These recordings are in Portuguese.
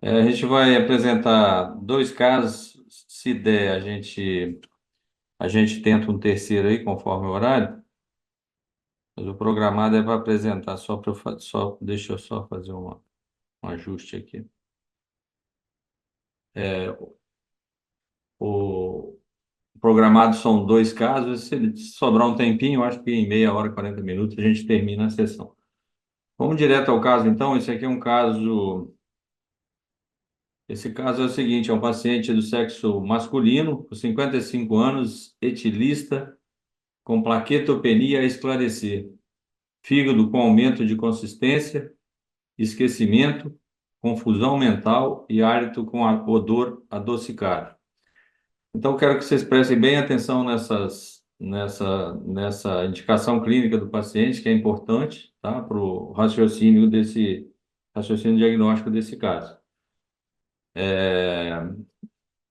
A gente vai apresentar dois casos. Se der, a gente tenta um terceiro aí, conforme o horário. Mas o programado é para apresentar só para só deixa eu só fazer um ajuste aqui. É, o programado são dois casos. Se sobrar um tempinho, eu acho que em meia hora, 40 minutos, a gente termina a sessão. Vamos direto ao caso, então. Esse aqui é um caso. Esse caso é o seguinte: é um paciente do sexo masculino, com 55 anos, etilista, com plaquetopenia a esclarecer, fígado com aumento de consistência, esquecimento, confusão mental e hálito com odor adocicado. Então, quero que vocês prestem bem atenção nessa indicação clínica do paciente, que é importante, tá, para o raciocínio diagnóstico desse caso.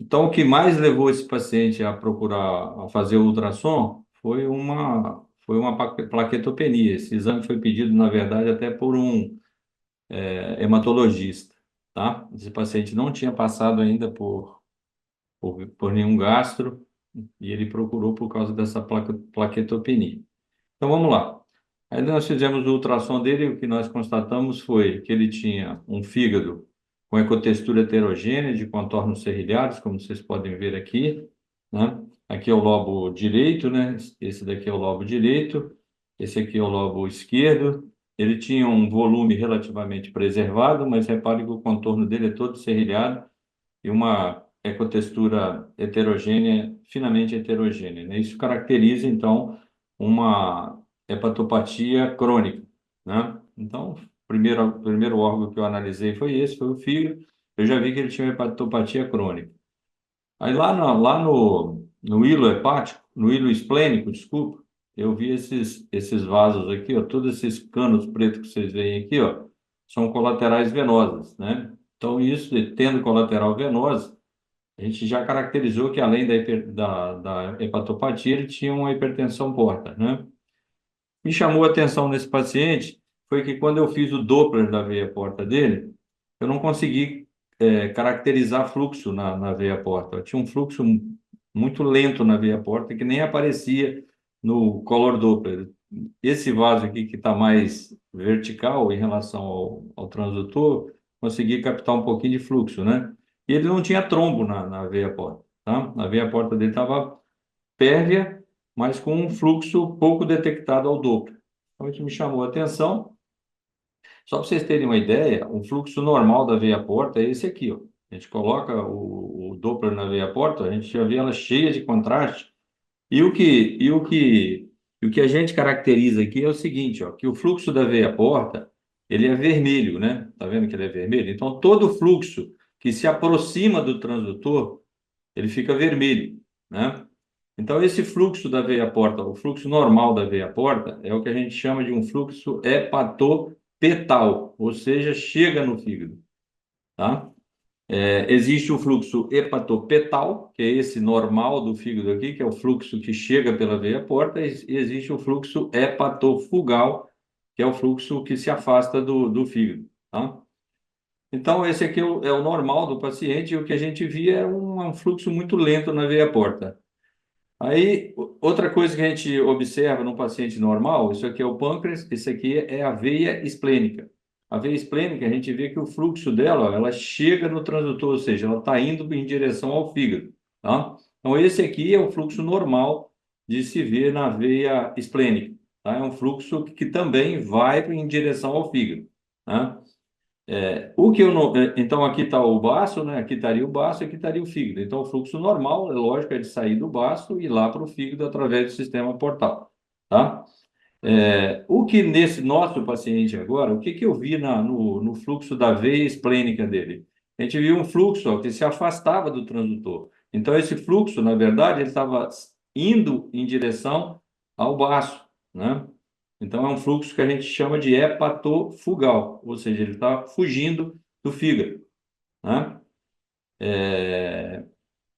Então, o que mais levou esse paciente a procurar a fazer o ultrassom foi uma plaquetopenia. Esse exame foi pedido, na verdade, até por um hematologista, tá? Esse paciente não tinha passado ainda por nenhum gastro e ele procurou por causa dessa plaquetopenia. Então, vamos lá. Aí nós fizemos o ultrassom dele e o que nós constatamos foi que ele tinha um fígado com ecotextura heterogênea, de contornos serrilhados, como vocês podem ver aqui, né? Aqui é o lobo direito, né? Esse daqui é o lobo direito, esse aqui é o lobo esquerdo. Ele tinha um volume relativamente preservado, mas repare que o contorno dele é todo serrilhado e uma ecotextura heterogênea, finamente heterogênea, né? Isso caracteriza, então, uma hepatopatia crônica, né? Então, o primeiro órgão que eu analisei foi esse, foi o fígado. Eu já vi que ele tinha uma hepatopatia crônica. Aí lá no hilo hepático, no hilo esplênico, desculpa, eu vi esses vasos aqui, ó, todos esses canos pretos que vocês veem aqui, ó, são colaterais venosas, né? Então, isso, tendo colateral venosa, a gente já caracterizou que além da hepatopatia, ele tinha uma hipertensão porta, né? Me chamou a atenção nesse paciente foi que quando eu fiz o Doppler da veia porta dele, eu não consegui caracterizar fluxo na veia porta. Eu tinha um fluxo muito lento na veia porta que nem aparecia no color Doppler. Esse vaso aqui que está mais vertical em relação ao transdutor, consegui captar um pouquinho de fluxo, né? E ele não tinha trombo na veia porta, tá? A veia porta dele estava pérvia, mas com um fluxo pouco detectado ao Doppler. Então, isso me chamou a atenção. Só para vocês terem uma ideia, o fluxo normal da veia porta é esse aqui, ó. A gente coloca o Doppler na veia porta, a gente já vê ela cheia de contraste. E o que a gente caracteriza aqui é o seguinte, ó, que o fluxo da veia porta, ele é vermelho, né? Tá vendo que ele é vermelho? Então, todo fluxo que se aproxima do transdutor, ele fica vermelho, né? Então, esse fluxo da veia porta, o fluxo normal da veia porta, é o que a gente chama de um fluxo hepatopetal, ou seja, chega no fígado, tá? Existe o fluxo hepatopetal, que é esse normal do fígado aqui, que é o fluxo que chega pela veia porta, e existe o fluxo hepatofugal, que é o fluxo que se afasta do fígado, tá? Então, esse aqui é o normal do paciente, e o que a gente via é um fluxo muito lento na veia porta. Aí, outra coisa que a gente observa no paciente normal, isso aqui é o pâncreas, esse aqui é a veia esplênica. A veia esplênica, a gente vê que o fluxo dela, ó, ela chega no transdutor, ou seja, ela está indo em direção ao fígado, tá? Então, esse aqui é o fluxo normal de se ver na veia esplênica, tá? É um fluxo que também vai em direção ao fígado, tá? O que eu não, então aqui está o baço, né? Aqui estaria o baço, aqui estaria o fígado. Então o fluxo normal, é lógico, é de sair do baço e ir lá para o fígado através do sistema portal, tá? O que nesse nosso paciente agora, o que que eu vi no fluxo da veia esplênica dele? A gente viu um fluxo, ó, que se afastava do transdutor. Então esse fluxo, na verdade, ele estava indo em direção ao baço, né? Então, é um fluxo que a gente chama de hepatofugal, ou seja, ele está fugindo do fígado, né?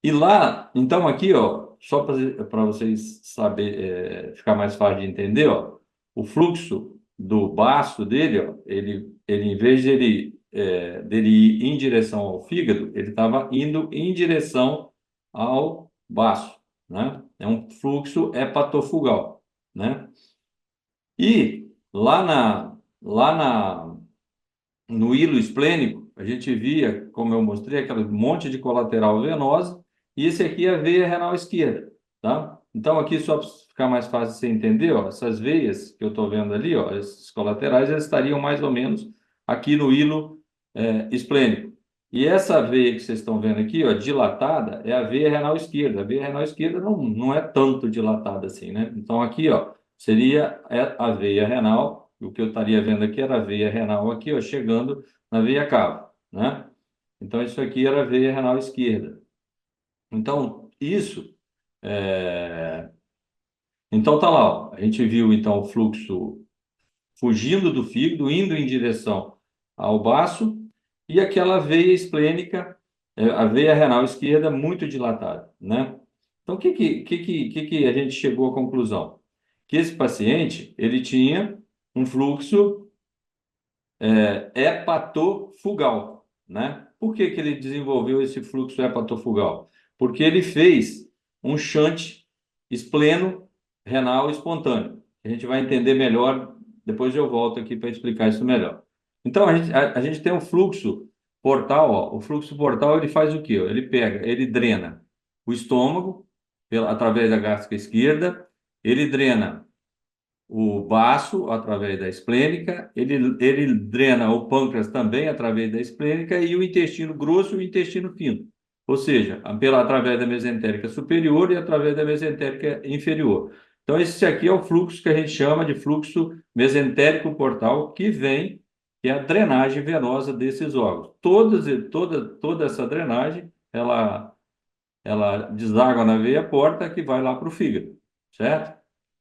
E lá, então aqui, ó, só para vocês saber, ficar mais fácil de entender, ó, o fluxo do baço dele, ó, ele em vez de ele dele ir em direção ao fígado, ele estava indo em direção ao baço, né? É um fluxo hepatofugal, né? E no hilo esplênico, a gente via, como eu mostrei, aquele monte de colateral venosa, e esse aqui é a veia renal esquerda, tá? Então, aqui, só para ficar mais fácil de você entender, ó, essas veias que eu estou vendo ali, ó, esses colaterais, elas estariam mais ou menos aqui no hilo esplênico. E essa veia que vocês estão vendo aqui, ó, dilatada, é a veia renal esquerda. A veia renal esquerda não é tanto dilatada assim, né? Então, aqui, ó, seria a veia renal. O que eu estaria vendo aqui era a veia renal aqui, ó, chegando na veia cava, né? Então, isso aqui era a veia renal esquerda. Então, isso... Então, tá lá, ó. A gente viu, então, o fluxo fugindo do fígado, indo em direção ao baço, e aquela veia esplênica, a veia renal esquerda, muito dilatada, né? Então, o que a gente chegou à conclusão? Que esse paciente, ele tinha um fluxo hepatofugal, né? Por que ele desenvolveu esse fluxo hepatofugal? Porque ele fez um shunt espleno-renal espontâneo. A gente vai entender melhor, depois eu volto aqui para explicar isso melhor. Então, a gente tem um fluxo portal, ó. O fluxo portal, ele faz o quê? Ele drena o estômago através da gástrica esquerda, ele drena o baço através da esplênica, ele drena o pâncreas também através da esplênica e o intestino grosso e o intestino fino. Ou seja, através da mesentérica superior e através da mesentérica inferior. Então, esse aqui é o fluxo que a gente chama de fluxo mesentérico portal, que é a drenagem venosa desses órgãos. Toda essa drenagem, ela deságua na veia porta que vai lá para o fígado, certo?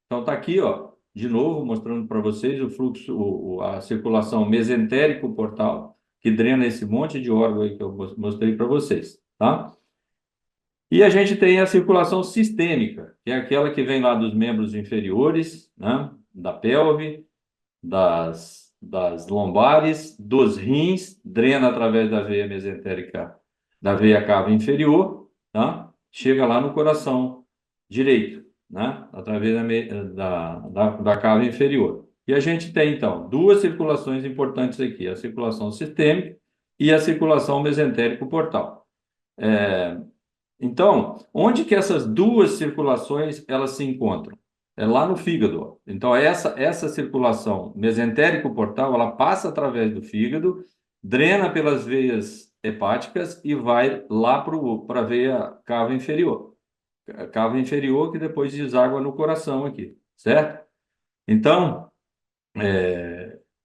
Então tá aqui, ó, de novo mostrando para vocês o fluxo, a circulação mesentérico portal, que drena esse monte de órgão aí que eu mostrei para vocês, tá? E a gente tem a circulação sistêmica, que é aquela que vem lá dos membros inferiores, né? Da pelve, das lombares, dos rins, drena através da veia mesentérica, da veia cava inferior, tá? Chega lá no coração direito, né? Através da cava inferior. E a gente tem, então, duas circulações importantes aqui, a circulação sistêmica e a circulação mesentérico-portal. Então, onde que essas duas circulações elas se encontram? É lá no fígado, ó. Então, essa circulação mesentérico-portal, ela passa através do fígado, drena pelas veias hepáticas e vai lá para a veia cava inferior. Cava inferior que depois deságua no coração aqui, certo? Então,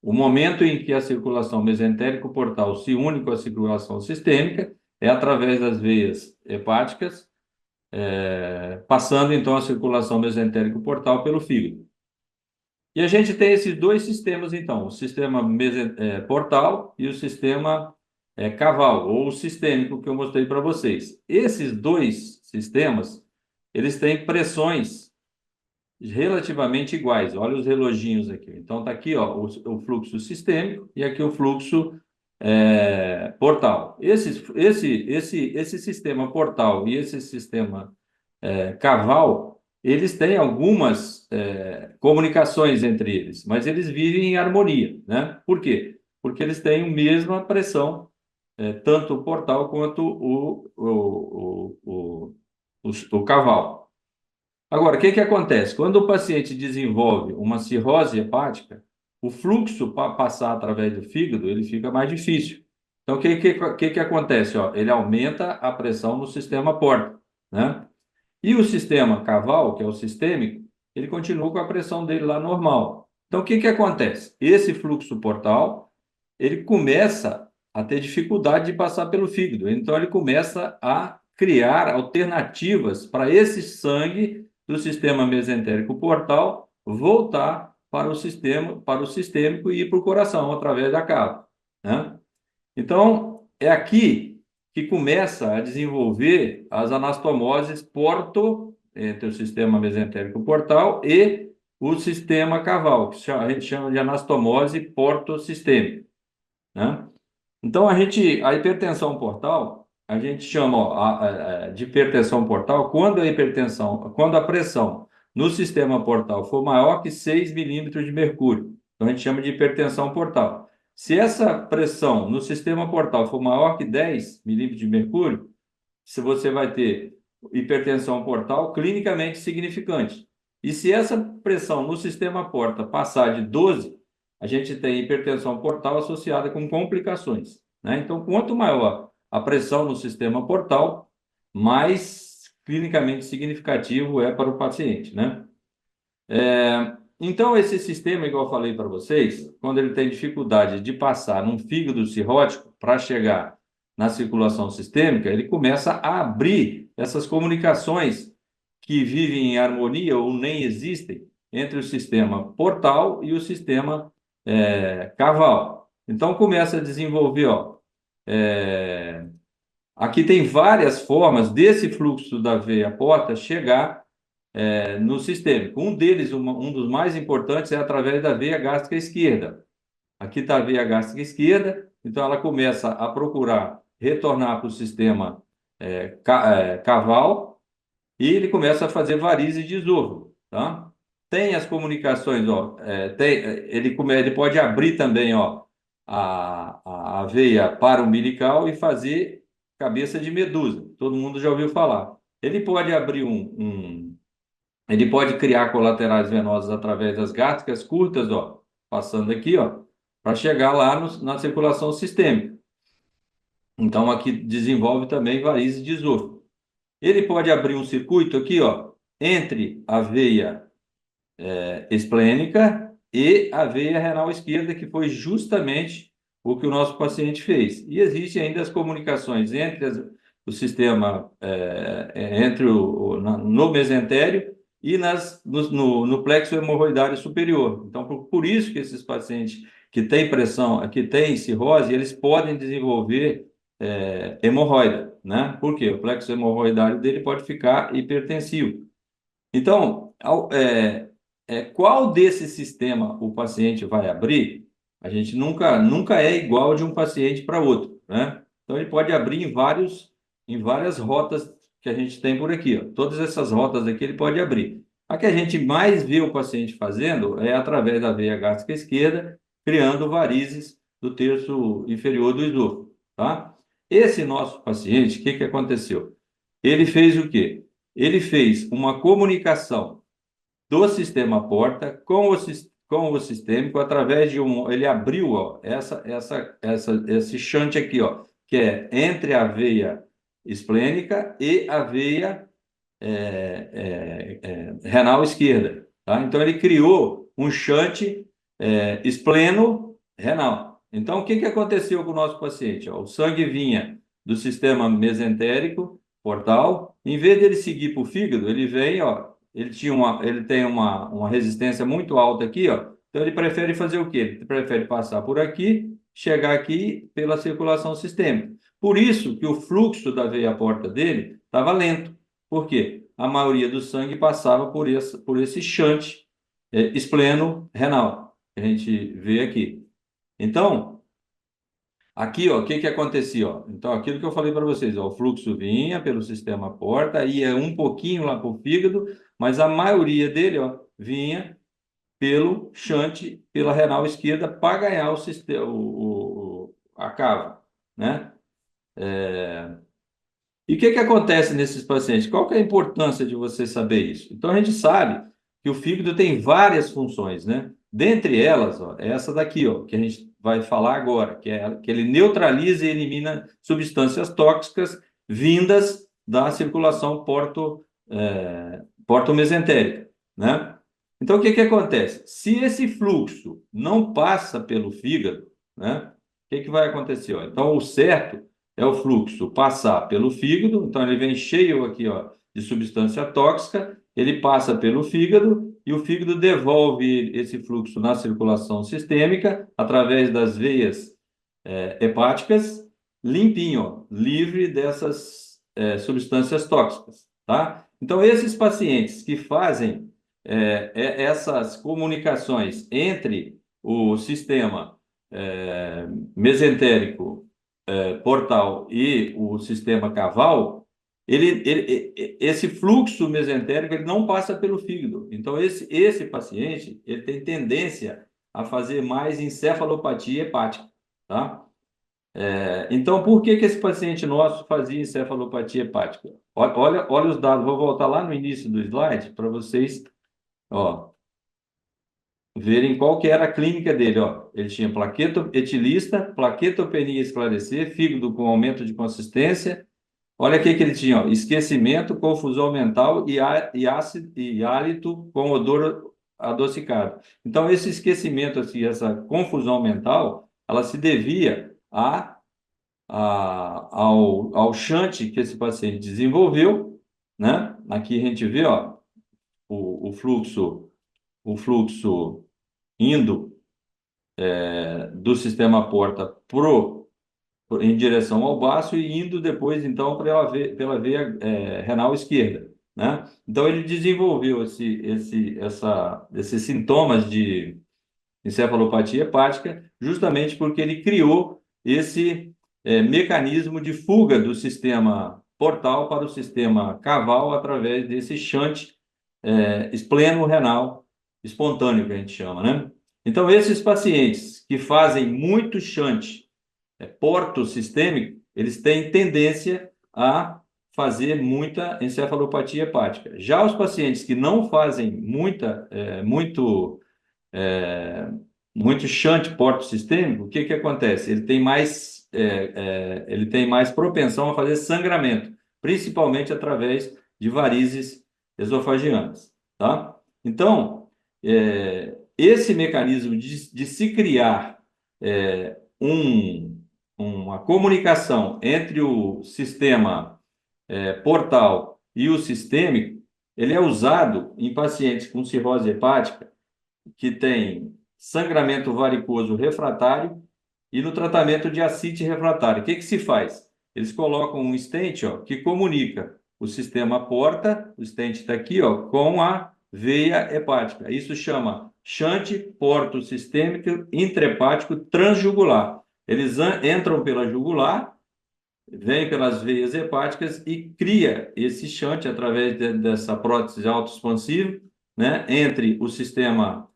o momento em que a circulação mesentérico-portal se une com a circulação sistêmica é através das veias hepáticas, passando então a circulação mesentérico-portal pelo fígado. E a gente tem esses dois sistemas, então, o sistema portal e o sistema caval, ou sistêmico, que eu mostrei para vocês. Esses dois sistemas, eles têm pressões relativamente iguais. Olha os reloginhos aqui. Então, está aqui ó, o fluxo sistêmico e aqui o fluxo portal. Esse sistema portal e esse sistema caval, eles têm algumas comunicações entre eles, mas eles vivem em harmonia, né? Por quê? Porque eles têm a mesma pressão, tanto o portal quanto o caval. Agora, o que acontece? Quando o paciente desenvolve uma cirrose hepática, o fluxo para passar através do fígado, ele fica mais difícil. Então, o que acontece? Ó, ele aumenta a pressão no sistema porta, né? E o sistema caval, que é o sistêmico, ele continua com a pressão dele lá normal. Então, o que acontece? Esse fluxo portal, ele começa a ter dificuldade de passar pelo fígado. Então, ele começa a criar alternativas para esse sangue do sistema mesentérico portal voltar para o sistêmico e ir para o coração através da cava, né? Então, é aqui que começa a desenvolver as anastomoses entre o sistema mesentérico portal e o sistema caval, que a gente chama de anastomose portosistêmica, né? Então, a hipertensão portal, a gente chama ó, de hipertensão portal quando a pressão no sistema portal for maior que 6 milímetros de mercúrio. Então, a gente chama de hipertensão portal. Se essa pressão no sistema portal for maior que 10 milímetros de mercúrio, se você vai ter hipertensão portal clinicamente significante. E se essa pressão no sistema porta passar de 12, a gente tem hipertensão portal associada com complicações, né? Então, quanto maior a pressão no sistema portal, mais clinicamente significativo é para o paciente, né? Então, esse sistema, igual eu falei para vocês, quando ele tem dificuldade de passar num fígado cirrótico para chegar na circulação sistêmica, ele começa a abrir essas comunicações que vivem em harmonia ou nem existem entre o sistema portal e o sistema caval. Então, começa a desenvolver, ó, aqui tem várias formas desse fluxo da veia porta chegar no sistêmico. Um deles, um dos mais importantes, é através da veia gástrica esquerda. Aqui está a veia gástrica esquerda, então ela começa a procurar retornar para o sistema caval e ele começa a fazer varizes de esôfago, tá? Tem as comunicações, ó, ele pode abrir também, ó, a veia para-umbilical e fazer cabeça de medusa. Todo mundo já ouviu falar. Ele pode abrir ele pode criar colaterais venosos através das gástricas curtas, ó, passando aqui, ó, para chegar lá na circulação sistêmica. Então, aqui desenvolve também varizes de esôfago. Ele pode abrir um circuito aqui, ó, entre a veia esplênica e a veia renal esquerda, que foi justamente o que o nosso paciente fez. E existem ainda as comunicações entre o sistema, entre no mesentério e no plexo hemorroidário superior. Então, por isso que esses pacientes que têm pressão, que têm cirrose, eles podem desenvolver hemorroida, né? Por quê? O plexo hemorroidário dele pode ficar hipertensivo. Então, qual desse sistema o paciente vai abrir, a gente nunca é igual de um paciente para outro, né? Então, ele pode abrir em várias rotas que a gente tem por aqui, ó. Todas essas rotas aqui ele pode abrir. A que a gente mais vê o paciente fazendo é através da veia gástrica esquerda, criando varizes do terço inferior do esôfago, tá? Esse nosso paciente, o que que aconteceu? Ele fez o quê? Ele fez uma comunicação do sistema porta com o sistêmico através de ele abriu, ó, esse shunt aqui, ó, que é entre a veia esplênica e a veia renal esquerda, tá? Então ele criou um shunt espleno-renal. Então o que que aconteceu com o nosso paciente? Ó, o sangue vinha do sistema mesentérico portal, em vez dele seguir para o fígado, ele vem, ó, ele tem uma resistência muito alta aqui, ó. Então ele prefere fazer o quê? Ele prefere passar por aqui, chegar aqui pela circulação sistêmica. Por isso que o fluxo da veia porta dele estava lento. Por quê? A maioria do sangue passava por esse shunt espleno-renal, que a gente vê aqui. Então, aqui, ó, o que que acontecia, ó? Então, aquilo que eu falei para vocês, ó, o fluxo vinha pelo sistema porta, ia um pouquinho lá para o fígado, mas a maioria dele, ó, vinha pelo shunt, pela renal esquerda, para ganhar o sistema, a cava, né? E o que que acontece nesses pacientes? Qual que é a importância de você saber isso? Então, a gente sabe que o fígado tem várias funções, né? Dentre elas, ó, é essa daqui, ó, que a gente vai falar agora, que é que ele neutraliza e elimina substâncias tóxicas vindas da circulação porto-mesentérica, né? Então, o que que acontece? Se esse fluxo não passa pelo fígado, né? O que que vai acontecer? Ó? Então, o certo é o fluxo passar pelo fígado, então ele vem cheio aqui, ó, de substância tóxica, ele passa pelo fígado e o fígado devolve esse fluxo na circulação sistêmica através das veias hepáticas, limpinho, ó, livre dessas substâncias tóxicas, tá? Então, esses pacientes que fazem essas comunicações entre o sistema mesentérico portal e o sistema caval, esse fluxo mesentérico ele não passa pelo fígado. Então, esse paciente ele tem tendência a fazer mais encefalopatia hepática, tá? Então, por que que esse paciente nosso fazia encefalopatia hepática? Olha os dados, vou voltar lá no início do slide para vocês, ó, verem qual que era a clínica dele, ó. Ele tinha plaqueto etilista, plaquetopenia esclarecer, fígado com aumento de consistência. Olha aqui que ele tinha, ó, esquecimento, confusão mental e ácido e hálito com odor adocicado. Então, esse esquecimento, assim, essa confusão mental, ela se devia ao shunt que esse paciente desenvolveu, né? Aqui a gente vê, ó, o fluxo indo do sistema porta em direção ao baço e indo depois, então, pela veia renal esquerda, né? Então, ele desenvolveu esses sintomas de encefalopatia hepática justamente porque ele criou esse mecanismo de fuga do sistema portal para o sistema caval através desse shunt espleno-renal espontâneo, que a gente chama, né? Então, esses pacientes que fazem muito shunt porto sistêmico, eles têm tendência a fazer muita encefalopatia hepática. Já os pacientes que não fazem muito shunt porto sistêmico, o que que acontece? Ele tem mais propensão a fazer sangramento, principalmente através de varizes esofagianas, tá? Então, esse mecanismo de se criar uma comunicação entre o sistema portal e o sistêmico, ele é usado em pacientes com cirrose hepática que tem sangramento varicoso refratário e no tratamento de ascite refratário. O que que se faz? Eles colocam um stent, ó, que comunica o sistema porta, o stent está aqui, ó, com a veia hepática. Isso chama shunt porto sistêmico intrahepático transjugular. Eles entram pela jugular, vêm pelas veias hepáticas e cria esse shunt através dessa prótese autoexpansiva, né, entre o sistema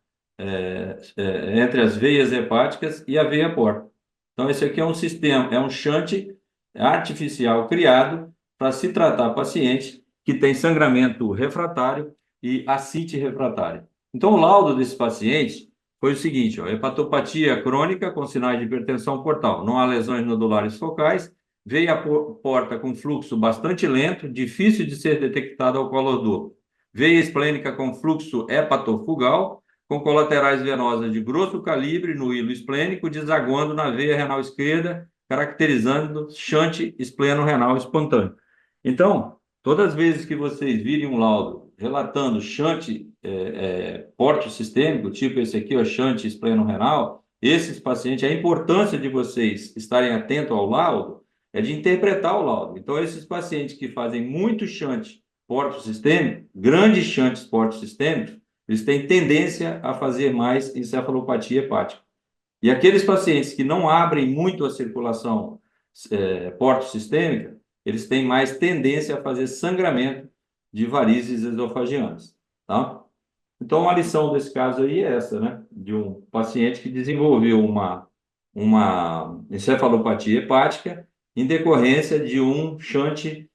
entre as veias hepáticas e a veia porta. Então, esse aqui é um sistema, é um shunt artificial criado para se tratar pacientes que têm sangramento refratário e ascite refratário. Então, o laudo desses pacientes foi o seguinte, ó, hepatopatia crônica com sinais de hipertensão portal, não há lesões nodulares focais, veia porta com fluxo bastante lento, difícil de ser detectado ao colodor. Veia esplênica com fluxo hepatofugal, com colaterais venosas de grosso calibre no hilo esplênico, desaguando na veia renal esquerda, caracterizando shunt espleno-renal espontâneo. Então, todas as vezes que vocês virem um laudo relatando shunt porto sistêmico, tipo esse aqui, o shunt espleno-renal, esses pacientes, a importância de vocês estarem atentos ao laudo é de interpretar o laudo. Então, esses pacientes que fazem muito shunt porto sistêmico, grandes shunts porto sistêmicos, eles têm tendência a fazer mais encefalopatia hepática. E aqueles pacientes que não abrem muito a circulação porto-sistêmica, eles têm mais tendência a fazer sangramento de varizes esofagianas, tá? Então, a lição desse caso aí é essa, né? De um paciente que desenvolveu uma encefalopatia hepática em decorrência de um shunt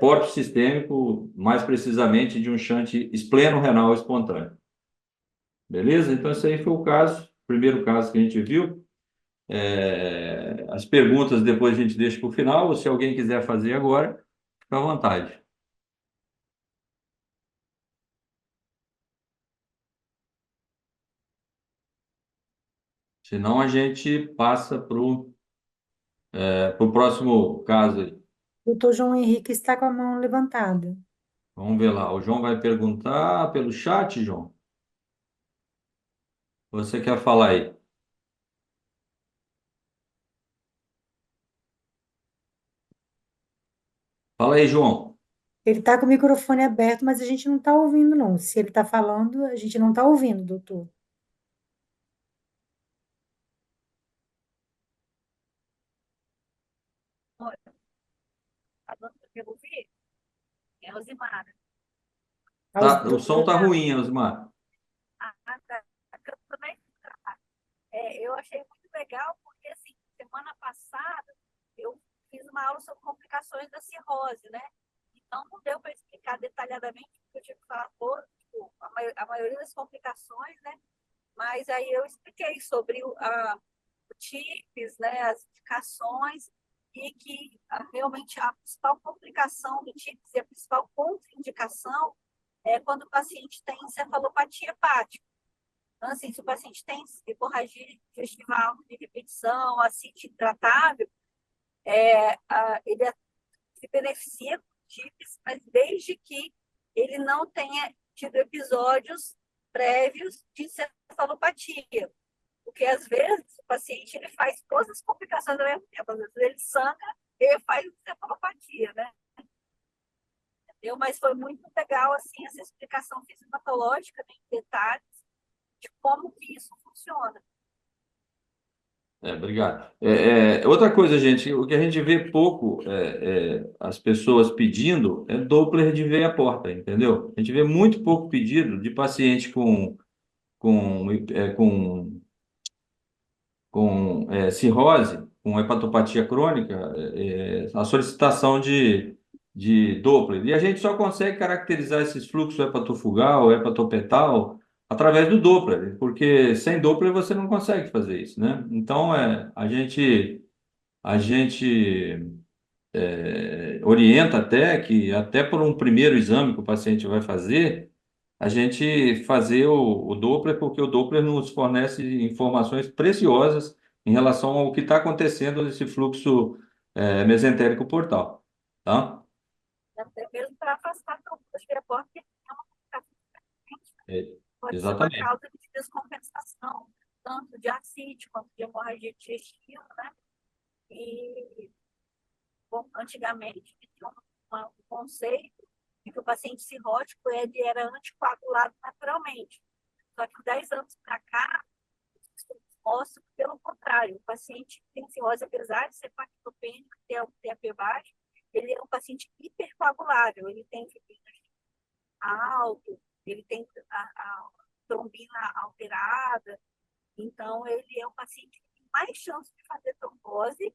porto sistêmico, mais precisamente de um shunt espleno-renal espontâneo. Beleza? Então, esse aí foi o caso, o primeiro caso que a gente viu. As perguntas depois a gente deixa para o final, ou se alguém quiser fazer agora, fica à vontade. Senão a gente passa para o próximo caso aí. Doutor João Henrique está com a mão levantada. Vamos ver lá. O João vai perguntar pelo chat, João. Você quer falar aí? Fala aí, João. Ele está com o microfone aberto, mas a gente não está ouvindo, não. Se ele está falando, a gente não está ouvindo, doutor. Tá dando para me ouvir? É Rosimara. Aos Tá, o som tá dois. ruim, Osmar. Ah, tá. Eu também, eu achei muito legal, porque, assim, semana passada, eu fiz uma aula sobre complicações da cirrose, né? Então, não deu para explicar detalhadamente, porque eu tive que falar tipo, a maioria das complicações, né? Mas aí eu expliquei sobre o TIPS, né? As indicações, e que realmente a principal complicação do TIPS e a principal contraindicação é quando o paciente tem encefalopatia hepática. Então, assim, se o paciente tem hemorragia digestiva alta de repetição, ascite intratável, ele se beneficia com TIPS, mas desde que ele não tenha tido episódios prévios de encefalopatia. Porque, às vezes, o paciente ele faz todas as complicações ao mesmo tempo. Às vezes, ele sangra e ele faz encefalopatia, né? Entendeu? Mas foi muito legal, assim, essa explicação fisiopatológica, né, em detalhes, de como que isso funciona. Obrigado. Outra coisa, gente, o que a gente vê pouco as pessoas pedindo é Doppler de veia porta, entendeu? A gente vê muito pouco pedido de paciente com, é, com, com cirrose, com hepatopatia crônica, a solicitação de Doppler. E a gente só consegue caracterizar esses fluxos hepatofugal, hepatopetal, através do Doppler, porque sem Doppler você não consegue fazer isso, né? Então, a gente orienta até que, até por um primeiro exame que o paciente vai fazer, a gente fazer o Doppler, porque o Doppler nos fornece informações preciosas em relação ao que está acontecendo nesse fluxo mesentérico portal, tá? Até mesmo para afastar trombosis via-porta, que é uma complicação frequente, né? É, Pode ser uma exatamente, causa de descompensação, tanto de ascite quanto de hemorragia digestiva, né? E, bom, antigamente, tinha um conceito de que o paciente cirrótico ele era anticoagulado naturalmente. Só que 10 anos para cá, mostra que, pelo contrário, o paciente que tem cirrose, apesar de ser parquitopênico, ter um TAP baixo, ele é um paciente hipercoagulável, ele tem fibrina alto, ele tem a trombina alterada, então ele é um paciente que tem mais chance de fazer trombose,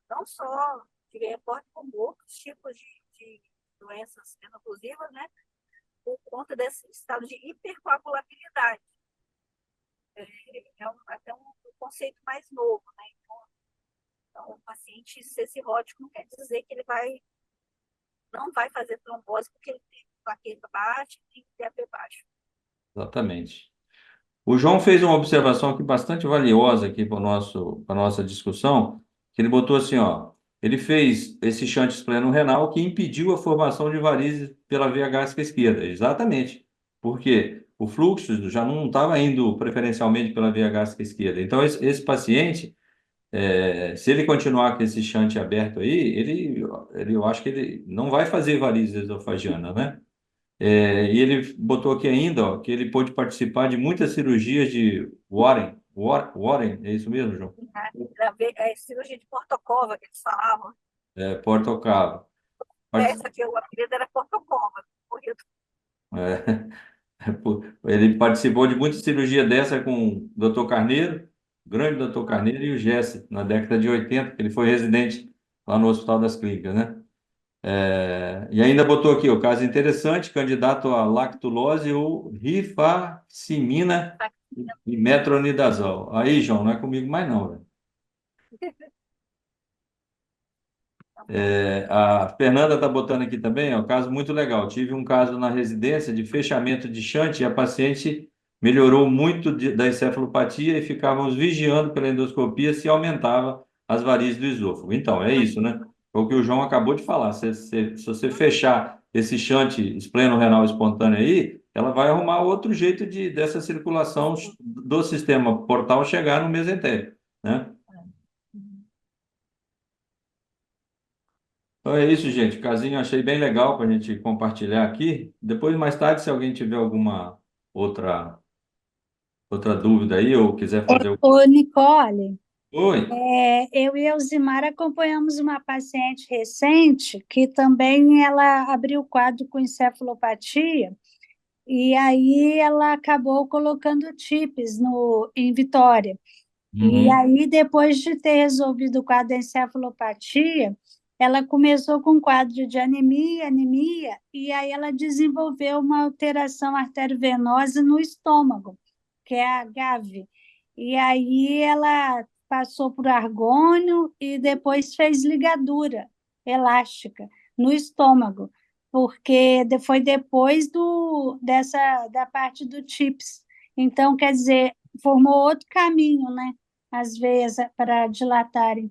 não só de reporte, como outros tipos de doenças venoclusivas, né, por conta desse estado de hipercoagulabilidade. Até um conceito mais novo, né? Então, o paciente ser cirrótico não quer dizer que ele não vai fazer trombose porque ele tem plaqueta baixa e TAP baixo. exatamente. O João fez uma observação aqui bastante valiosa aqui para a nossa discussão, que ele botou assim, ó, ele fez esse shunt espleno-renal que impediu a formação de varizes pela via gástrica esquerda. Exatamente. Porque o fluxo já não estava indo preferencialmente pela via gástrica esquerda. Então, esse paciente, se ele continuar com esse shunt aberto aí, eu acho que ele não vai fazer varizes esofágiana, né? E ele botou aqui ainda, ó, que ele pôde participar de muitas cirurgias de Warren, é isso mesmo, João? Cirurgia de Portocova, que eles falavam. Porta-cavo. Partic- Essa aqui, o apelido era Portocova. Ele participou de muita cirurgia dessa com o Dr. Carneiro, o grande Dr. Carneiro e o Jesse, na década de 80, que ele foi residente lá no Hospital das Clínicas, né? E ainda botou aqui, o caso interessante, candidato a lactulose ou rifacimina e metronidazol. Aí, João, não é comigo mais não, velho. A Fernanda está botando aqui também, é um caso muito legal. Tive um caso na residência de fechamento de shunt e a paciente melhorou muito da encefalopatia e ficávamos vigiando pela endoscopia se aumentava as varizes do esôfago. Então, é isso, né? É o que o João acabou de falar. Se você fechar esse shunt espleno-renal espontâneo aí, ela vai arrumar outro jeito dessa circulação do sistema portal chegar no mesentérico, né? Então é isso, gente. Casinho achei bem legal para a gente compartilhar aqui. Depois, mais tarde, se alguém tiver alguma outra, outra dúvida aí ou quiser fazer. Ô, Nicole, Oi. Eu e a Elzimar acompanhamos uma paciente recente que também ela abriu o quadro com encefalopatia e aí ela acabou colocando TIPS em Vitória. E Uhum. aí, depois de ter resolvido o quadro da encefalopatia, ela começou com um quadro de anemia, e aí ela desenvolveu uma alteração arteriovenosa no estômago, que é a GAV. E aí ela passou por argônio e depois fez ligadura elástica no estômago, porque foi depois da parte do TIPS. Então, quer dizer, formou outro caminho, né? As veias para dilatarem.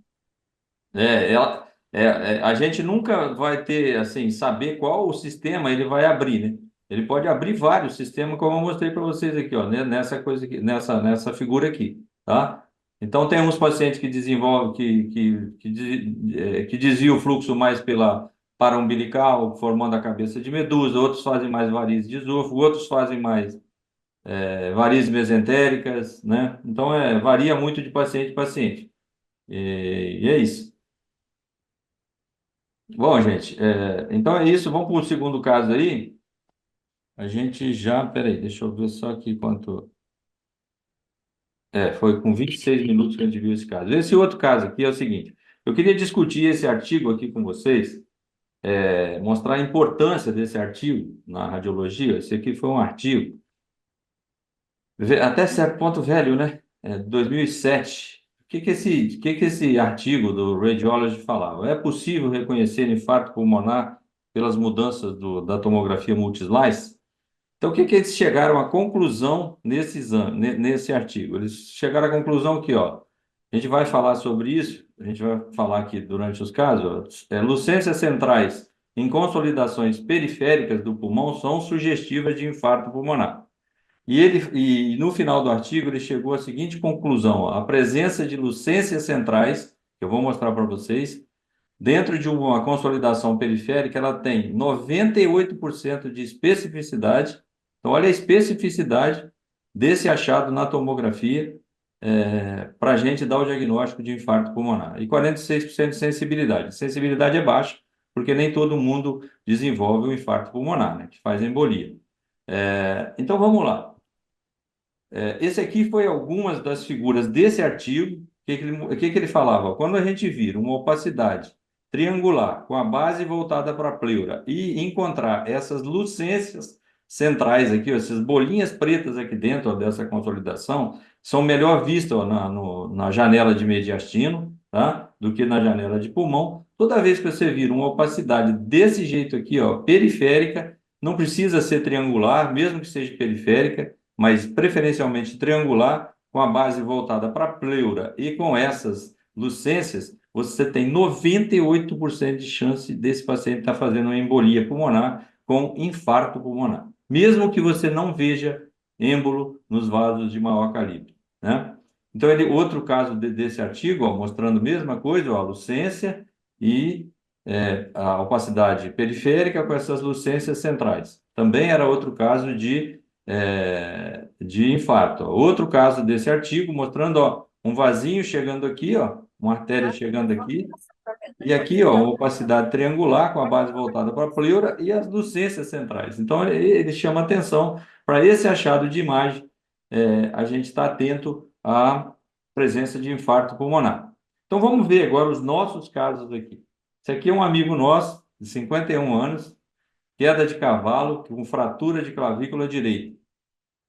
A gente nunca vai ter, assim, saber qual o sistema ele vai abrir, né? Ele pode abrir vários sistemas, como eu mostrei para vocês aqui, ó, né? Nessa coisa aqui, nessa figura aqui, tá? Então, tem uns pacientes que desenvolvem, que desviam o fluxo mais pela paraumbilical, formando a cabeça de medusa, outros fazem mais varizes de esôfago, outros fazem mais varizes mesentéricas, né? Então, varia muito de paciente para paciente. E é isso. Bom, gente, então é isso. Vamos para o segundo caso aí. A gente já. Peraí, deixa eu ver só aqui quanto. Foi com 26 minutos que a gente viu esse caso. Esse outro caso aqui é o seguinte: eu queria discutir esse artigo aqui com vocês, mostrar a importância desse artigo na radiologia. Esse aqui foi um artigo, até certo ponto velho, né? 2007. O que que esse artigo do Radiology falava? É possível reconhecer infarto pulmonar pelas mudanças da tomografia multislice? Então, o que que eles chegaram à conclusão nesse exame, nesse artigo? Eles chegaram à conclusão que, ó, a gente vai falar sobre isso, a gente vai falar aqui durante os casos, ó, lucências centrais em consolidações periféricas do pulmão são sugestivas de infarto pulmonar. E no final do artigo ele chegou à seguinte conclusão: ó, a presença de lucências centrais, que eu vou mostrar para vocês, dentro de uma consolidação periférica, ela tem 98% de especificidade. Então, olha a especificidade desse achado na tomografia para a gente dar o diagnóstico de infarto pulmonar. E 46% de sensibilidade. Sensibilidade é baixa, porque nem todo mundo desenvolve o infarto pulmonar, né, que faz embolia. Então, vamos lá. Esse aqui foi algumas das figuras desse artigo. O que que ele falava? Quando a gente vira uma opacidade triangular com a base voltada para a pleura e encontrar essas lucências centrais aqui, ó, essas bolinhas pretas aqui dentro, ó, dessa consolidação, são melhor vistas, ó, na janela de mediastino, tá? Do que na janela de pulmão. Toda vez que você vira uma opacidade desse jeito aqui, ó, periférica, não precisa ser triangular, mesmo que seja periférica, mas preferencialmente triangular, com a base voltada para a pleura e com essas lucências, você tem 98% de chance desse paciente estar fazendo uma embolia pulmonar com infarto pulmonar, mesmo que você não veja êmbolo nos vasos de maior calibre, né? Então, outro caso desse artigo, ó, mostrando a mesma coisa, ó, a lucência e a opacidade periférica com essas lucências centrais. Também era outro caso de infarto. Outro caso desse artigo mostrando, ó, um vasinho chegando aqui, ó, uma artéria chegando aqui, e aqui, ó, uma opacidade triangular com a base voltada para a pleura e as lucências centrais. Então, ele chama atenção para esse achado de imagem. A gente está atento à presença de infarto pulmonar. Então, vamos ver agora os nossos casos aqui. Esse aqui é um amigo nosso, de 51 anos, queda de cavalo com fratura de clavícula direita.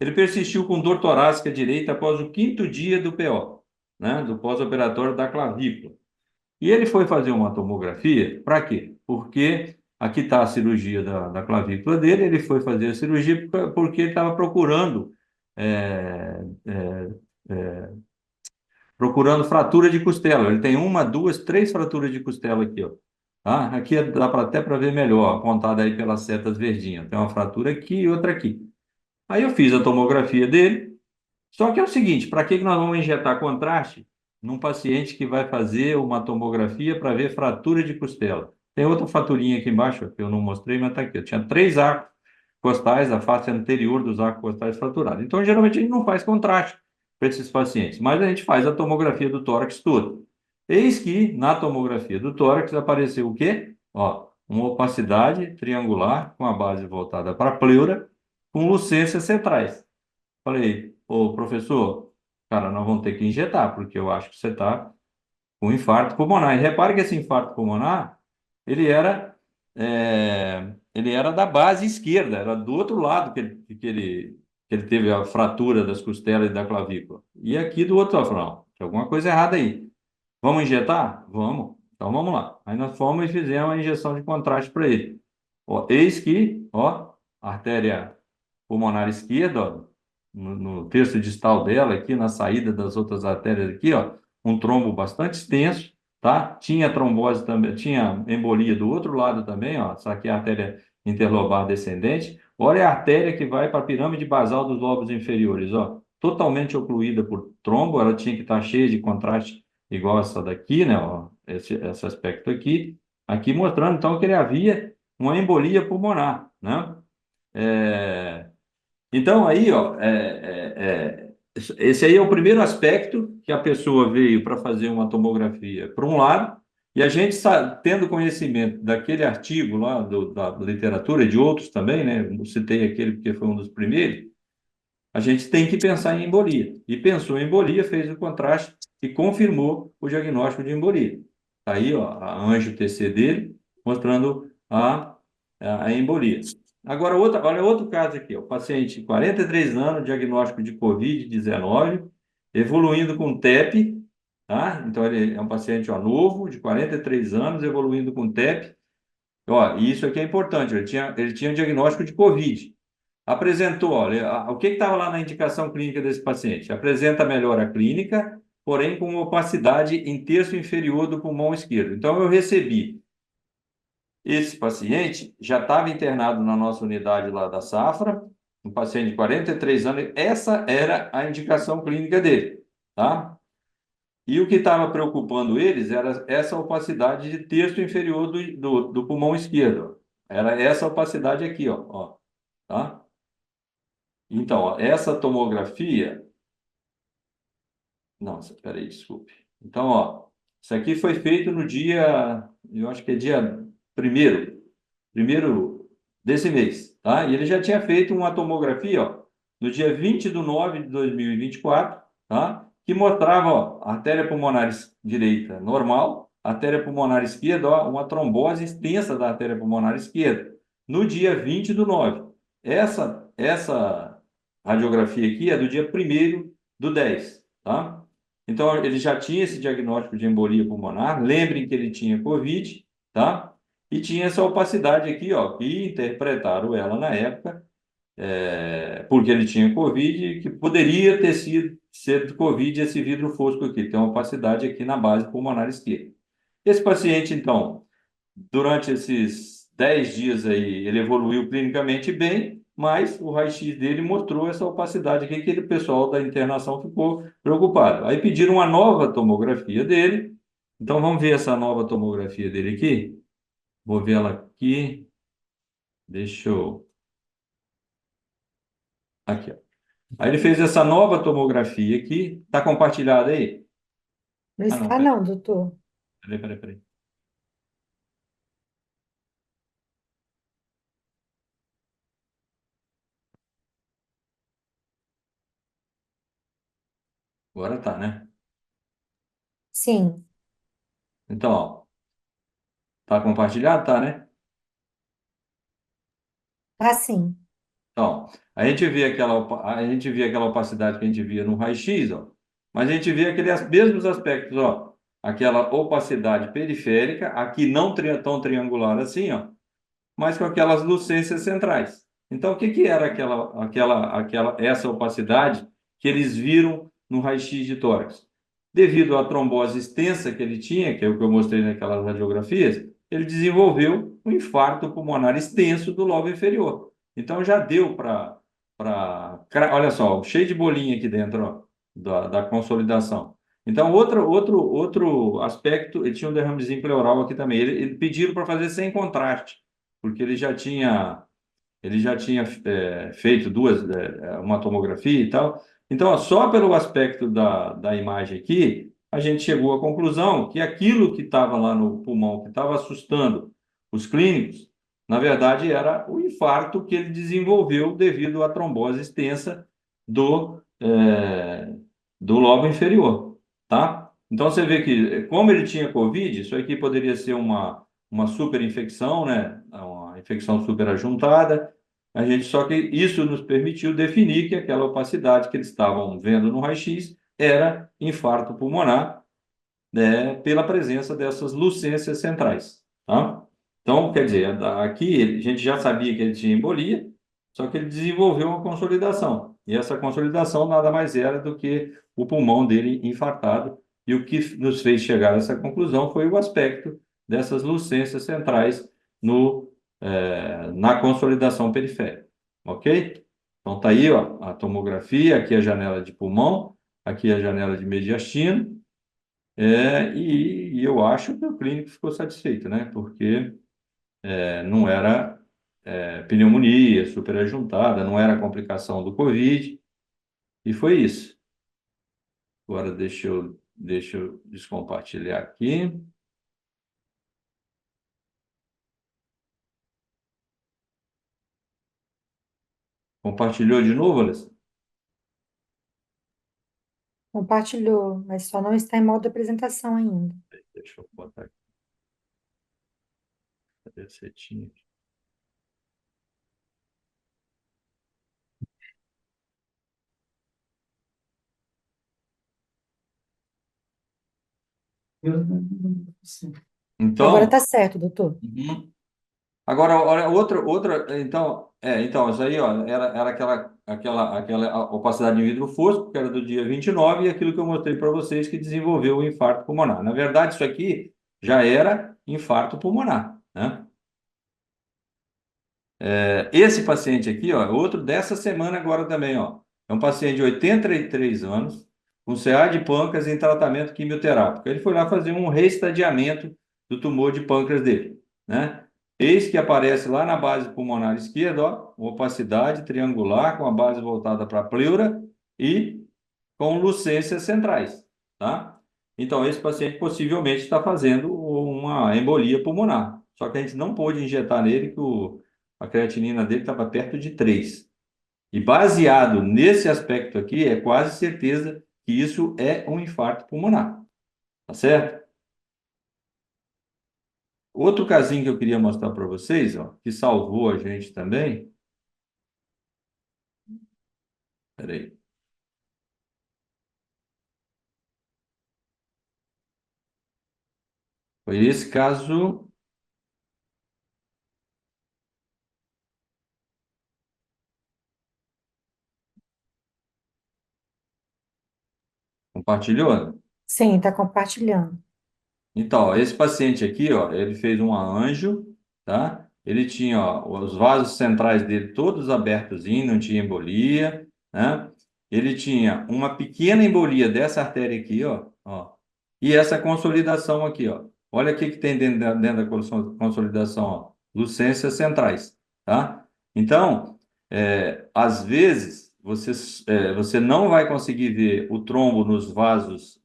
Ele persistiu com dor torácica direita após o 5º dia do PO, né, do pós-operatório da clavícula. E ele foi fazer uma tomografia, para quê? Porque aqui está a cirurgia da clavícula dele, ele foi fazer a cirurgia porque ele estava é, é, é, procurando fratura de costela. Ele tem uma, duas, três fraturas de costela aqui, ó. Tá? Aqui dá até para ver melhor, apontada aí pelas setas verdinhas. Tem uma fratura aqui e outra aqui. Aí eu fiz a tomografia dele. Só que é o seguinte, para que nós vamos injetar contraste num paciente que vai fazer uma tomografia para ver fratura de costela? Tem outra fraturinha aqui embaixo, que eu não mostrei, mas está aqui. Eu tinha 3 arcos costais, a face anterior dos arcos costais fraturados. Então, geralmente, a gente não faz contraste para esses pacientes. Mas a gente faz a tomografia do tórax toda. Eis que na tomografia do tórax apareceu o quê? Ó, uma opacidade triangular com a base voltada para a pleura, com lucências centrais. Falei, ô professor, cara, nós vamos ter que injetar, porque eu acho que você está com infarto pulmonar. E repare que esse infarto pulmonar, ele era, ele era da base esquerda, era do outro lado que ele teve a fratura das costelas e da clavícula. E aqui do outro, eu falei, não, tem alguma coisa errada aí. Vamos injetar? Vamos. Então vamos lá. Aí nós fomos e fizemos a injeção de contraste para ele. Ó, eis que, ó, a artéria pulmonar esquerda, ó, no terço distal dela, aqui na saída das outras artérias aqui, ó, um trombo bastante extenso, tá? Tinha trombose também, tinha embolia do outro lado também, ó, essa aqui é a artéria interlobar descendente. Olha a artéria que vai para a pirâmide basal dos lobos inferiores, ó, totalmente ocluída por trombo, ela tinha que estar cheia de contraste igual essa daqui, né, ó, esse aspecto aqui, aqui mostrando então que ele havia uma embolia pulmonar, né? Então, aí, ó, esse aí é o primeiro aspecto que a pessoa veio para fazer uma tomografia, por um lado, e a gente, tendo conhecimento daquele artigo lá, da literatura, e de outros também, né? Eu citei aquele porque foi um dos primeiros, a gente tem que pensar em embolia. E pensou em embolia, fez o contraste e confirmou o diagnóstico de embolia. Tá aí, ó, a anjo-TC dele, mostrando a embolia. Agora, olha outro caso aqui, ó, paciente 43 anos, diagnóstico de Covid-19, evoluindo com TEP, tá? Então, ele é um paciente, ó, novo, de 43 anos, evoluindo com TEP. Ó, e isso aqui é importante, ele tinha um diagnóstico de Covid. Apresentou, olha, o que estava lá na indicação clínica desse paciente? Apresenta melhora clínica, porém com opacidade em terço inferior do pulmão esquerdo. Então, eu recebi esse paciente, já estava internado na nossa unidade lá da Safra, um paciente de 43 anos, essa era a indicação clínica dele, tá? E o que estava preocupando eles era essa opacidade de terço inferior do pulmão esquerdo. Era essa opacidade aqui, ó, tá? Então, ó, essa tomografia. Não, espera aí, desculpe. Então, ó, isso aqui foi feito no dia, eu acho que é dia primeiro desse mês, tá? E ele já tinha feito uma tomografia, ó, no dia 20/9 de 2024, tá? Que mostrava, ó, a artéria pulmonar direita normal, artéria pulmonar esquerda, ó, uma trombose extensa da artéria pulmonar esquerda, no dia 20/9. Essa radiografia aqui é do dia 1º do 10, tá? Então, ele já tinha esse diagnóstico de embolia pulmonar, lembrem que ele tinha Covid, tá? E tinha essa opacidade aqui, ó, que interpretaram ela na época, porque ele tinha Covid, que poderia ter sido Covid esse vidro fosco aqui, tem uma opacidade aqui na base pulmonar esquerda. Esse paciente, então, durante esses 10 dias aí, ele evoluiu clinicamente bem, mas o raio-x dele mostrou essa opacidade aqui, que o pessoal da internação ficou preocupado. Aí pediram uma nova tomografia dele, então vamos ver essa nova tomografia dele aqui. Vou ver ela aqui. Deixa eu. Aqui, ó. Aí ele fez essa nova tomografia aqui. Está compartilhado aí? Não Ah, não, está, não, doutor. peraí. Agora tá, né? Sim, Então, ó, tá compartilhado? Tá, né? tá sim. Então, a gente vê aquela opacidade que a gente via no raio-x, ó, mas a gente vê aqueles mesmos aspectos, ó, aquela opacidade periférica, aqui não tão triangular assim, ó, mas com aquelas lucências centrais. Então, o que que era essa opacidade que eles viram no raio-x de tórax? Devido à trombose extensa que ele tinha, que é o que eu mostrei naquelas radiografias, ele desenvolveu um infarto pulmonar extenso do lobo inferior. Então, já deu olha só, cheio de bolinha aqui dentro, ó, da consolidação. Então, outro aspecto, ele tinha um derramezinho pleural aqui também. Ele pediram para fazer sem contraste, porque ele já tinha feito uma tomografia e tal. Então, ó, só pelo aspecto da imagem aqui, a gente chegou à conclusão que aquilo que estava lá no pulmão, que estava assustando os clínicos, na verdade era o infarto que ele desenvolveu devido à trombose extensa do lobo inferior, tá? Então, você vê que, como ele tinha Covid, isso aqui poderia ser uma superinfecção, né? Uma infecção superajuntada. A gente só que isso nos permitiu definir que aquela opacidade que eles estavam vendo no raio-x era infarto pulmonar, né, pela presença dessas lucências centrais, tá? Então, quer dizer, aqui a gente já sabia que ele tinha embolia, só que ele desenvolveu uma consolidação. E essa consolidação nada mais era do que o pulmão dele infartado. E o que nos fez chegar a essa conclusão foi o aspecto dessas lucências centrais na consolidação periférica. Ok? Então, tá aí, ó, a tomografia, aqui a janela de pulmão, aqui a janela de mediastino. E eu acho que o clínico ficou satisfeito, né? Porque não era pneumonia superajuntada, não era complicação do Covid, e foi isso. Agora deixa eu descompartilhar aqui. Compartilhou de novo, Alessandro? Compartilhou, mas só não está em modo de apresentação ainda. Deixa eu botar aqui. Cadê a setinha? Agora Então, está certo, doutor. uhum. Agora, olha, então, isso aí, ó, era aquela opacidade de vidro fosco, que era do dia 29, e aquilo que eu mostrei para vocês que desenvolveu o infarto pulmonar. Na verdade, isso aqui já era infarto pulmonar, né? Esse paciente aqui, ó, é outro dessa semana agora também, ó. É um paciente de 83 anos, com CA de pâncreas em tratamento quimioterápico. Ele foi lá fazer um reestadiamento do tumor de pâncreas dele, né? Eis que aparece lá na base pulmonar esquerda, ó, uma opacidade triangular com a base voltada para a pleura e com lucências centrais, tá? Então, esse paciente possivelmente está fazendo uma embolia pulmonar. Só que a gente não pôde injetar nele, que a creatinina dele estava perto de 3. E baseado nesse aspecto aqui, é quase certeza que isso é um infarto pulmonar, tá certo? Outro casinho que eu queria mostrar para vocês, ó, que salvou a gente também. Peraí. Foi esse caso. Compartilhou? Sim, está compartilhando. Então, ó, esse paciente aqui, ó, ele fez um anjo, tá? Ele tinha, ó, os vasos centrais dele todos abertos, não tinha embolia, né? Ele tinha uma pequena embolia dessa artéria aqui, ó, e essa consolidação aqui, ó. Olha o que tem dentro da consolidação, ó, lucências centrais, tá? Então, às vezes, você não vai conseguir ver o trombo nos vasos,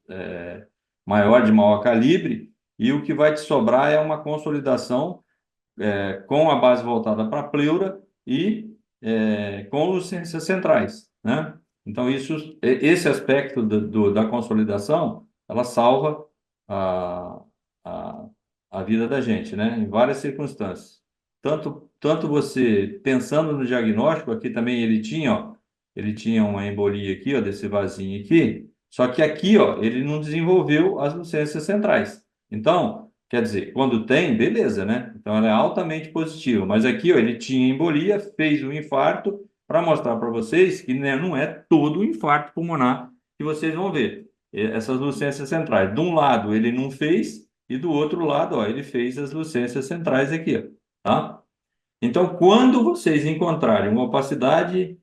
maior de maior calibre, e o que vai te sobrar é uma consolidação com a base voltada para a pleura e com lucências centrais, né? Então, esse aspecto da consolidação, ela salva a, a, a vida da gente, né? Em várias circunstâncias. Tanto você, pensando no diagnóstico, aqui também ele tinha uma embolia aqui, ó, desse vasinho aqui, só que aqui, ó, ele não desenvolveu as lucências centrais. Então, quer dizer, quando tem, beleza, né? Então ela é altamente positiva. Mas aqui, ó, ele tinha embolia, fez um infarto, para mostrar para vocês que, né, não é todo o infarto pulmonar que vocês vão ver. Essas lucências centrais. De um lado ele não fez, e do outro lado, ó, ele fez as lucências centrais aqui, ó, tá? Então, quando vocês encontrarem uma opacidade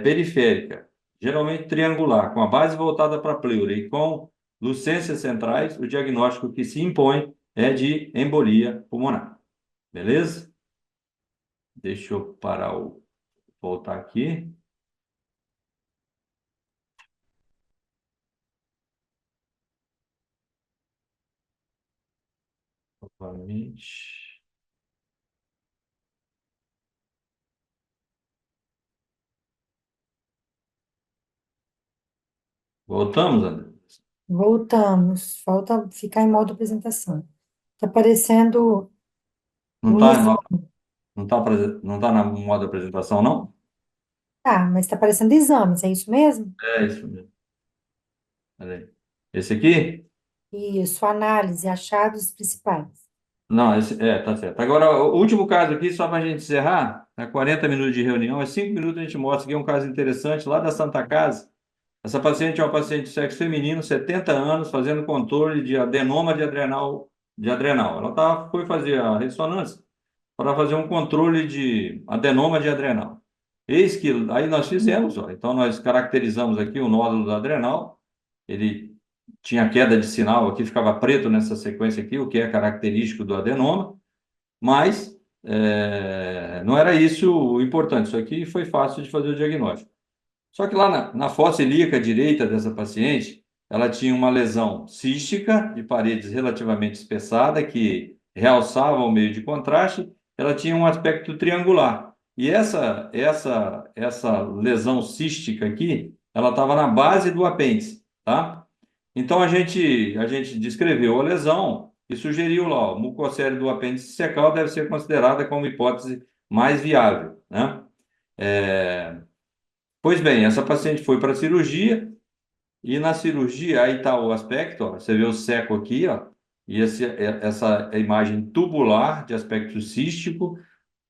periférica, geralmente triangular, com a base voltada para a pleura e com lucências centrais, o diagnóstico que se impõe é de embolia pulmonar. Beleza? Deixa eu voltar aqui. novamente. Voltamos, André? Voltamos. Falta ficar em modo apresentação. Está aparecendo Não um está exame. não tá na modo apresentação, não? Ah, mas está aparecendo exames, é isso mesmo? É isso mesmo. Peraí. Esse aqui? Isso, análise, achados principais. Não, tá certo. Agora, o último caso aqui, só para a gente encerrar, 40 minutos de reunião, é 5 minutos a gente mostra aqui um caso interessante lá da Santa Casa. Essa paciente é uma paciente de sexo feminino, 70 anos, fazendo controle de adenoma de adrenal. Ela foi fazer a ressonância para fazer um controle de adenoma de adrenal. Eis que aí nós fizemos, ó, então nós caracterizamos aqui o nódulo da adrenal, ele tinha queda de sinal aqui, ficava preto nessa sequência aqui, o que é característico do adenoma, mas não era isso o importante, isso aqui foi fácil de fazer o diagnóstico. Só que lá na fossa ilíaca direita dessa paciente, ela tinha uma lesão cística de paredes relativamente espessada, que realçava o meio de contraste, ela tinha um aspecto triangular. E essa lesão cística aqui, ela estava na base do apêndice, tá? Então a gente descreveu a lesão e sugeriu lá, ó, mucocele do apêndice secal deve ser considerada como hipótese mais viável, né? É, Pois bem, essa paciente foi para a cirurgia e na cirurgia, aí está o aspecto, ó, você vê o seco aqui, ó, e essa imagem tubular de aspecto cístico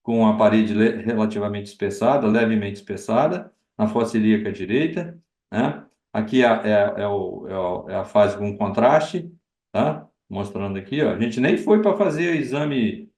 com a parede relativamente espessada, levemente espessada, na fossa ilíaca direita, né? Aqui é a fase com contraste, tá? Mostrando aqui, ó. A gente nem foi para fazer o exame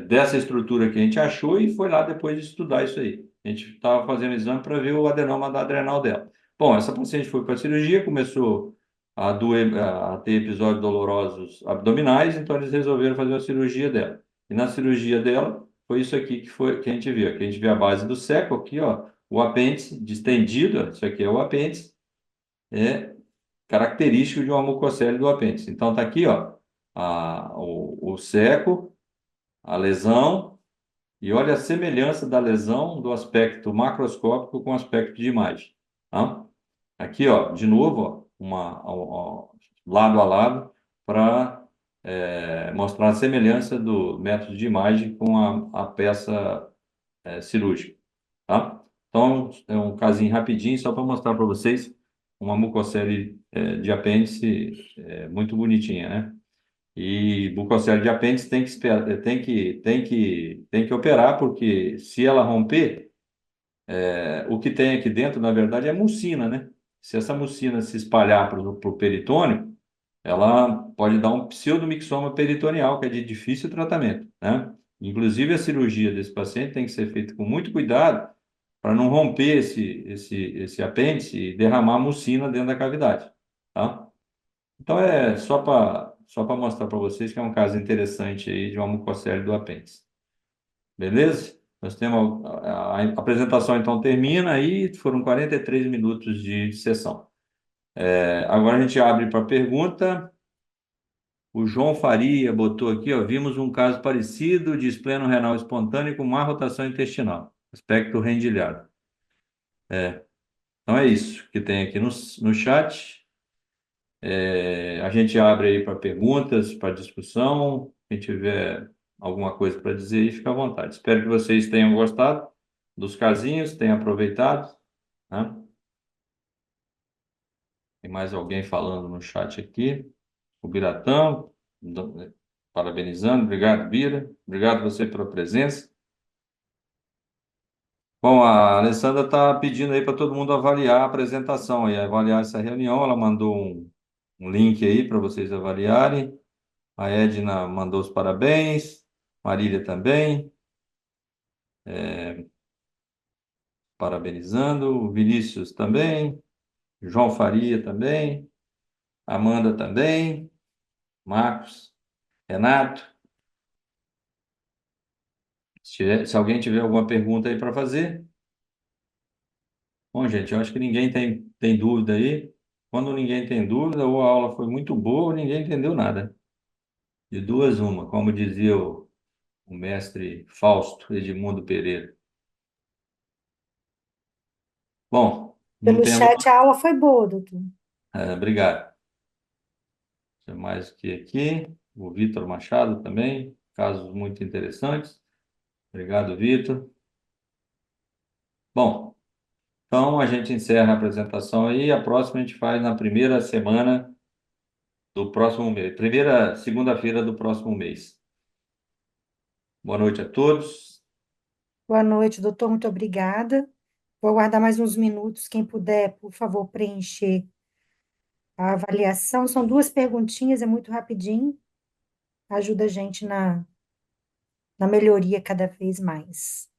dessa estrutura que a gente achou e foi lá depois de estudar isso aí. A gente estava fazendo exame para ver o adenoma da adrenal dela. Bom, essa paciente foi para a cirurgia, começou a doer, a ter episódios dolorosos abdominais, então eles resolveram fazer a cirurgia dela. E na cirurgia dela, foi isso aqui que a gente viu. Aqui a gente vê a base do seco, aqui, ó, o apêndice distendido, ó, isso aqui é o apêndice, é característico de uma mucocele do apêndice. Então tá aqui, ó, o seco, a lesão, e olha a semelhança da lesão do aspecto macroscópico com o aspecto de imagem, tá? Aqui, ó, de novo, ó, lado a lado, para mostrar a semelhança do método de imagem com a peça cirúrgica, tá? Então, é um casinho rapidinho, só para mostrar para vocês uma mucocele de apêndice muito bonitinha, né? E mucocele de apêndice tem que esperar, tem que operar, porque se ela romper, o que tem aqui dentro, na verdade, é mucina, né? Se essa mucina se espalhar para o peritônio, ela pode dar um pseudomixoma peritoneal, que é de difícil tratamento, né? Inclusive, a cirurgia desse paciente tem que ser feita com muito cuidado para não romper esse apêndice e derramar mucina dentro da cavidade, tá? Então, é só para mostrar para vocês que é um caso interessante aí de uma mucocele do apêndice. Beleza? Nós temos a apresentação, então, termina aí, foram 43 minutos de sessão. Agora a gente abre para pergunta. O João Faria botou aqui, ó, vimos um caso parecido de espleno renal espontâneo com má rotação intestinal, aspecto rendilhado. Então é isso que tem aqui no chat. A gente abre aí para perguntas, para discussão. Quem tiver alguma coisa para dizer aí, fica à vontade. Espero que vocês tenham gostado dos casinhos, tenham aproveitado, né? Tem mais alguém falando no chat aqui? O Biratão, parabenizando. Obrigado, Bira. Obrigado você pela presença. Bom, a Alessandra está pedindo aí para todo mundo avaliar a apresentação e avaliar essa reunião. Ela mandou um link aí para vocês avaliarem. A Edna mandou os parabéns. Marília também, parabenizando. O Vinícius também. João Faria também. Amanda também. Marcos. Renato. Se alguém tiver alguma pergunta aí para fazer. Bom, gente, eu acho que ninguém tem dúvida aí. Quando ninguém tem dúvida, ou a aula foi muito boa, ou ninguém entendeu nada. De duas, uma, como dizia o mestre Fausto Edmundo Pereira. Bom, não Pelo temos. chat, a aula foi boa, doutor. Obrigado. Tem mais que aqui. O Vitor Machado também. Casos muito interessantes. Obrigado, Vitor. Bom, então a gente encerra a apresentação aí. A próxima a gente faz na primeira semana do próximo mês. Primeira segunda-feira do próximo mês. Boa noite a todos. Boa noite, doutor. Muito obrigada. Vou aguardar mais uns minutos. Quem puder, por favor, preencher a avaliação. São duas perguntinhas, é muito rapidinho. Ajuda a gente na melhoria cada vez mais.